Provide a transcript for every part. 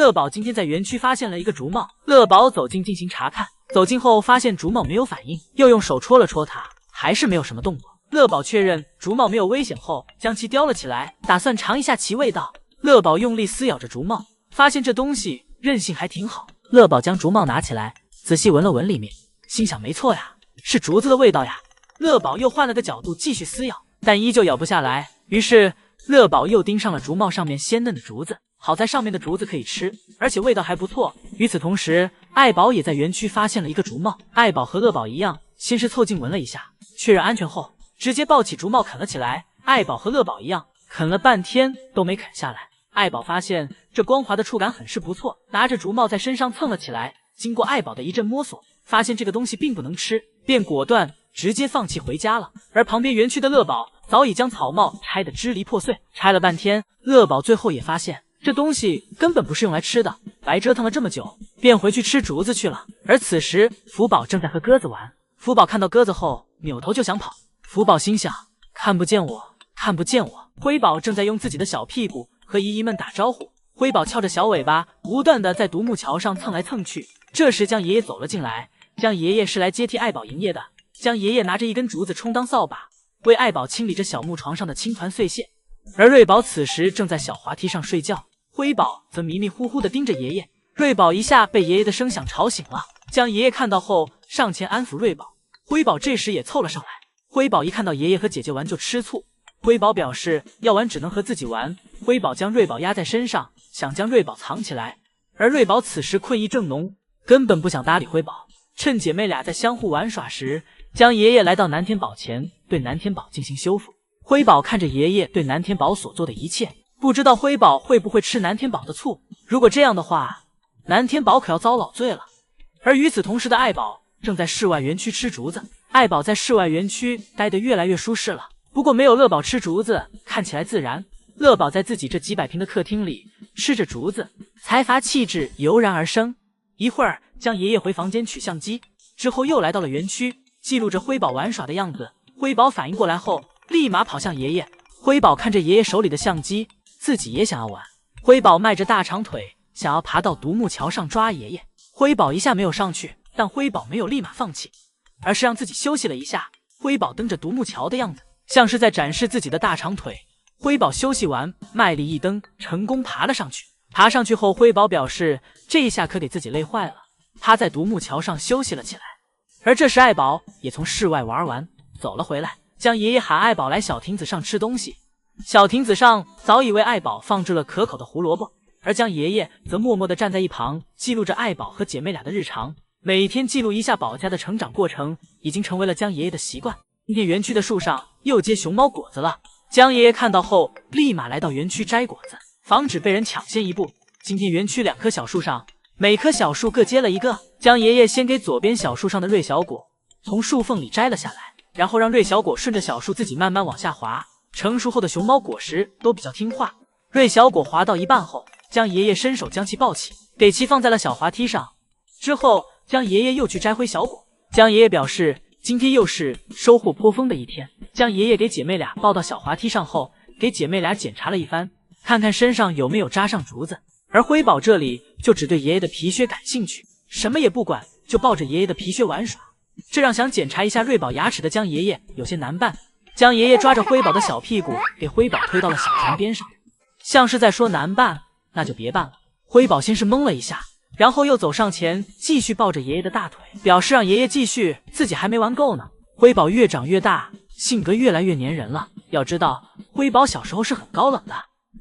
乐宝今天在园区发现了一个竹帽，乐宝走近进行查看，走近后发现竹帽没有反应，又用手戳了戳它，还是没有什么动作。乐宝确认竹帽没有危险后，将其叼了起来，打算尝一下其味道。乐宝用力撕咬着竹帽，发现这东西韧性还挺好。乐宝将竹帽拿起来，仔细闻了闻里面，心想没错呀，是竹子的味道呀。乐宝又换了个角度继续撕咬，但依旧咬不下来。于是乐宝又盯上了竹帽上面鲜嫩的竹子，好在上面的竹子可以吃，而且味道还不错。与此同时，爱宝也在园区发现了一个竹帽。爱宝和乐宝一样，先是凑近闻了一下，确认安全后，直接抱起竹帽啃了起来。爱宝和乐宝一样，啃了半天都没啃下来。爱宝发现这光滑的触感很是不错，拿着竹帽在身上蹭了起来。经过爱宝的一阵摸索，发现这个东西并不能吃，便果断直接放弃回家了。而旁边园区的乐宝早已将草帽拆得支离破碎，拆了半天，乐宝最后也发现这东西根本不是用来吃的，白折腾了这么久，便回去吃竹子去了。而此时福宝正在和鸽子玩，福宝看到鸽子后扭头就想跑，福宝心想看不见我，看不见我。辉宝正在用自己的小屁股和姨姨们打招呼，辉宝翘着小尾巴不断的在独木桥上蹭来蹭去。这时江爷爷走了进来，江爷爷是来接替爱宝营业的。江爷爷拿着一根竹子充当扫把，为爱宝清理着小木床上的青团碎屑。而瑞宝此时正在小滑梯上睡觉，辉宝则迷迷糊糊的盯着爷爷。瑞宝一下被爷爷的声响吵醒了，江爷爷看到后上前安抚瑞宝，辉宝这时也凑了上来。辉宝一看到爷爷和姐姐玩就吃醋，辉宝表示要玩只能和自己玩。辉宝将瑞宝压在身上，想将瑞宝藏起来，而瑞宝此时困意正浓，根本不想搭理辉宝。趁姐妹俩在相互玩耍时，江爷爷来到南天宝前，对南天宝进行修复。辉宝看着爷爷对南天宝所做的一切，不知道辉宝会不会吃南天宝的醋。如果这样的话，南天宝可要遭老罪了。而与此同时的爱宝正在室外园区吃竹子。爱宝在室外园区待得越来越舒适了，不过没有乐宝吃竹子，看起来自然。乐宝在自己这几百平的客厅里吃着竹子，财阀气质油然而生。一会儿将爷爷回房间取相机，之后又来到了园区，记录着辉宝玩耍的样子。辉宝反应过来后，立马跑向爷爷。辉宝看着爷爷手里的相机，自己也想要玩。辉宝迈着大长腿，想要爬到独木桥上抓爷爷。辉宝一下没有上去，但辉宝没有立马放弃，而是让自己休息了一下。辉宝蹬着独木桥的样子，像是在展示自己的大长腿。辉宝休息完，卖力一蹬，成功爬了上去。爬上去后，辉宝表示这一下可给自己累坏了，趴在独木桥上休息了起来。而这时爱宝也从室外玩完走了回来，将爷爷喊爱宝来小亭子上吃东西。小亭子上早已为爱宝放置了可口的胡萝卜，而江爷爷则默默地站在一旁，记录着爱宝和姐妹俩的日常。每天记录一下宝家的成长过程，已经成为了江爷爷的习惯。今天园区的树上又结熊猫果子了，江爷爷看到后立马来到园区摘果子，防止被人抢先一步。今天园区2棵小树上，每棵小树各结了一个。江爷爷先给左边小树上的瑞小果从树缝里摘了下来，然后让瑞小果顺着小树自己慢慢往下滑。成熟后的熊猫果实都比较听话。瑞小果滑到一半后，江爷爷伸手将其抱起，给其放在了小滑梯上。之后江爷爷又去摘灰小果。江爷爷表示今天又是收获颇丰的一天。江爷爷给姐妹俩抱到小滑梯上后，给姐妹俩检查了一番，看看身上有没有扎上竹子。而辉宝这里就只对爷爷的皮靴感兴趣，什么也不管，就抱着爷爷的皮靴玩耍。这让想检查一下瑞宝牙齿的江爷爷有些难办。江爷爷抓着辉宝的小屁股，给辉宝推到了小床边上，像是在说难办那就别办了。辉宝先是懵了一下，然后又走上前继续抱着爷爷的大腿，表示让爷爷继续，自己还没玩够呢。辉宝越长越大，性格越来越粘人了。要知道辉宝小时候是很高冷的，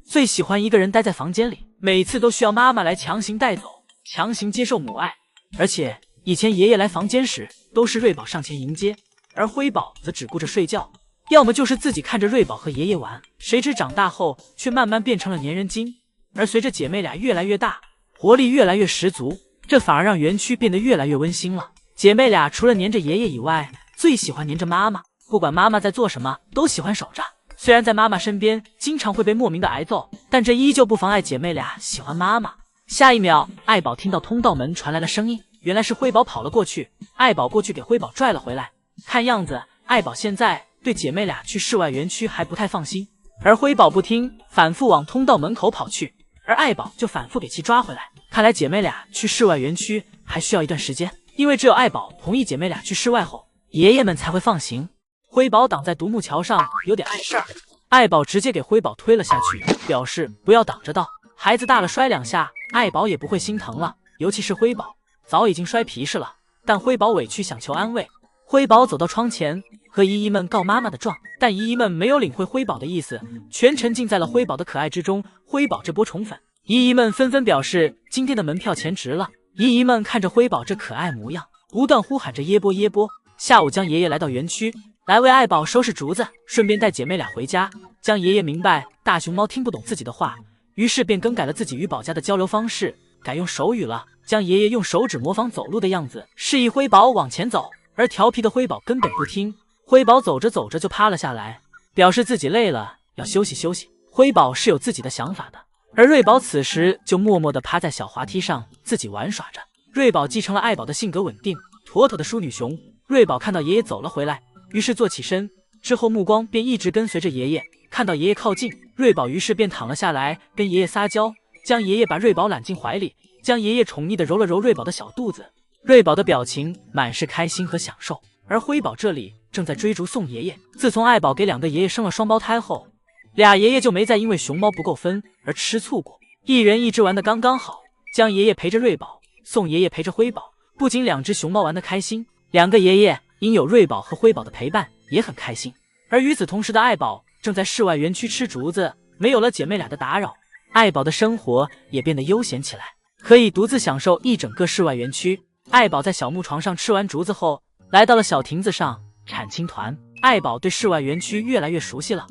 最喜欢一个人待在房间里，每次都需要妈妈来强行带走，强行接受母爱。而且以前爷爷来房间时都是瑞宝上前迎接，而辉宝则只顾着睡觉，要么就是自己看着瑞宝和爷爷玩。谁知长大后却慢慢变成了粘人精。而随着姐妹俩越来越大，活力越来越十足，这反而让园区变得越来越温馨了。姐妹俩除了黏着爷爷以外，最喜欢黏着妈妈，不管妈妈在做什么都喜欢守着。虽然在妈妈身边经常会被莫名的挨揍，但这依旧不妨碍姐妹俩喜欢妈妈。下一秒，爱宝听到通道门传来了声音，原来是辉宝跑了过去。爱宝过去给辉宝拽了回来，看样子爱宝现在对姐妹俩去室外园区还不太放心。而辉宝不听，反复往通道门口跑去。而爱宝就反复给其抓回来。看来姐妹俩去世外园区还需要一段时间，因为只有爱宝同意姐妹俩去世外后，爷爷们才会放行。辉宝挡在独木桥上，有点碍事儿。爱宝直接给辉宝推了下去，表示不要挡着道。孩子大了，摔2下，爱宝也不会心疼了。尤其是辉宝，早已经摔皮实了。但辉宝委屈想求安慰。辉宝走到窗前，和姨姨们告妈妈的状，但姨姨们没有领会辉宝的意思，全沉浸在了辉宝的可爱之中。辉宝这波宠粉，姨姨们纷纷表示今天的门票钱值了。姨姨们看着辉宝这可爱模样，不断呼喊着耶波耶波。下午，江爷爷来到园区，来为爱宝收拾竹子，顺便带姐妹俩回家。江爷爷明白大熊猫听不懂自己的话，于是便更改了自己与宝家的交流方式，改用手语了。江爷爷用手指模仿走路的样子，示意辉宝往前走，而调皮的辉宝根本不听。辉宝走着走着就趴了下来，表示自己累了，要休息休息。辉宝是有自己的想法的，而瑞宝此时就默默地趴在小滑梯上自己玩耍着。瑞宝继承了爱宝的性格稳定、妥妥的淑女熊。瑞宝看到爷爷走了回来，于是坐起身，之后目光便一直跟随着爷爷。看到爷爷靠近，瑞宝于是便躺了下来，跟爷爷撒娇，将爷爷把瑞宝揽进怀里，将爷爷宠溺地揉了揉瑞宝的小肚子。瑞宝的表情满是开心和享受，而辉宝这里正在追逐宋爷爷。自从爱宝给2个爷爷生了双胞胎后，俩爷爷就没再因为熊猫不够分而吃醋过，一人一只玩得刚刚好。江爷爷陪着瑞宝，宋爷爷陪着辉宝，不仅2只熊猫玩得开心，2个爷爷因有瑞宝和辉宝的陪伴也很开心。而与此同时的爱宝正在室外园区吃竹子，没有了姐妹俩的打扰，爱宝的生活也变得悠闲起来，可以独自享受一整个室外园区。爱宝在小木床上吃完竹子后，来到了小亭子上铲青团。爱宝对室外园区越来越熟悉了，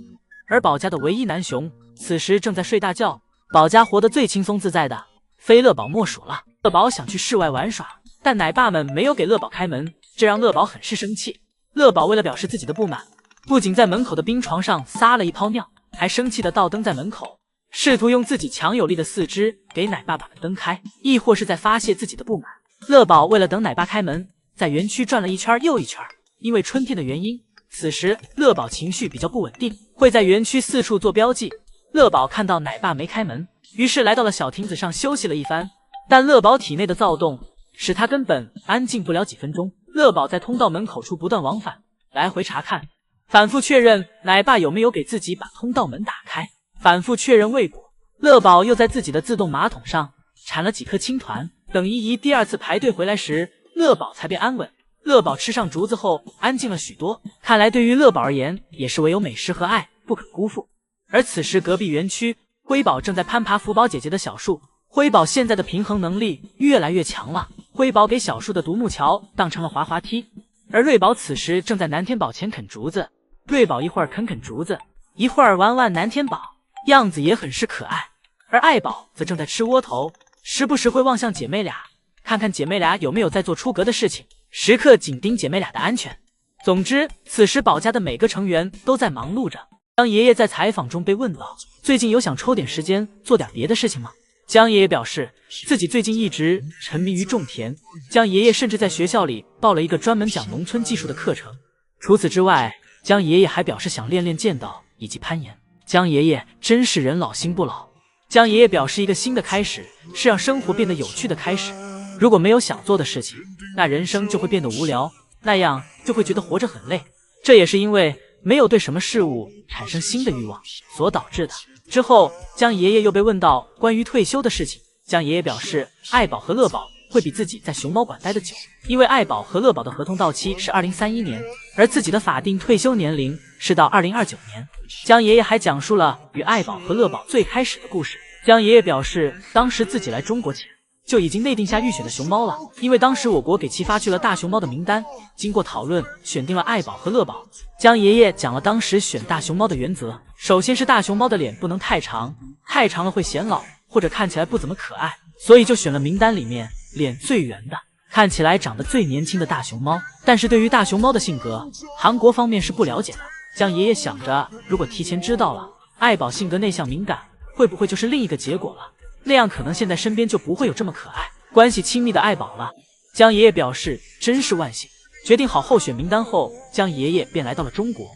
而宝家的唯一男熊此时正在睡大觉。宝家活得最轻松自在的，非乐宝莫属了。乐宝想去室外玩耍，但奶爸们没有给乐宝开门，这让乐宝很是生气。乐宝为了表示自己的不满，不仅在门口的冰床上撒了一泡尿，还生气地倒蹬在门口，试图用自己强有力的4肢给奶爸把门蹬开，亦或是在发泄自己的不满。乐宝为了等奶爸开门，在园区转了一圈又一圈。因为春天的原因，此时乐宝情绪比较不稳定，会在园区四处做标记。乐宝看到奶爸没开门，于是来到了小亭子上休息了一番，但乐宝体内的躁动使他根本安静不了几分钟。乐宝在通道门口处不断往返，来回查看，反复确认奶爸有没有给自己把通道门打开。反复确认未果，乐宝又在自己的自动马桶上铲了几颗青团。等姨姨第2次排队回来时，乐宝才变安稳。乐宝吃上竹子后安静了许多，看来对于乐宝而言，也是唯有美食和爱不可辜负。而此时隔壁园区，辉宝正在攀爬福宝姐姐的小树。辉宝现在的平衡能力越来越强了，辉宝给小树的独木桥当成了滑滑梯。而瑞宝此时正在南天宝前啃竹子，瑞宝一会儿啃竹子，一会儿玩南天宝，样子也很是可爱。而爱宝则正在吃窝头，时不时会望向姐妹俩，看看姐妹俩有没有在做出格的事情，时刻紧盯姐妹俩的安全。总之，此时宝家的每个成员都在忙碌着。江爷爷在采访中被问到，最近有想抽点时间做点别的事情吗？江爷爷表示自己最近一直沉迷于种田，江爷爷甚至在学校里报了一个专门讲农村技术的课程。除此之外，江爷爷还表示想练练剑道以及攀岩。江爷爷真是人老心不老。江爷爷表示一个新的开始是让生活变得有趣的开始，如果没有想做的事情，那人生就会变得无聊，那样就会觉得活着很累。这也是因为没有对什么事物产生新的欲望所导致的。之后，江爷爷又被问到关于退休的事情，江爷爷表示爱宝和乐宝会比自己在熊猫馆待得久，因为爱宝和乐宝的合同到期是2031年，而自己的法定退休年龄是到2029年。江爷爷还讲述了与爱宝和乐宝最开始的故事。江爷爷表示，当时自己来中国前就已经内定下预选的熊猫了，因为当时我国给其发去了大熊猫的名单，经过讨论选定了爱宝和乐宝。江爷爷讲了当时选大熊猫的原则，首先是大熊猫的脸不能太长，太长了会显老或者看起来不怎么可爱，所以就选了名单里面脸最圆的，看起来长得最年轻的大熊猫。但是对于大熊猫的性格，韩国方面是不了解的。江爷爷想着，如果提前知道了爱宝性格内向敏感，会不会就是另一个结果了？那样可能现在身边就不会有这么可爱、关系亲密的爱宝了。江爷爷表示真是万幸。决定好候选名单后，江爷爷便来到了中国。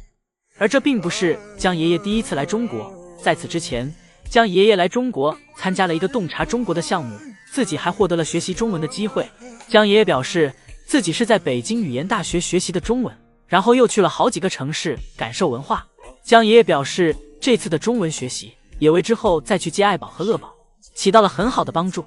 而这并不是江爷爷第一次来中国，在此之前，江爷爷来中国参加了一个洞察中国的项目，自己还获得了学习中文的机会。江爷爷表示自己是在北京语言大学学习的中文，然后又去了好几个城市感受文化。江爷爷表示这次的中文学习也为之后再去接爱宝和乐宝起到了很好的帮助。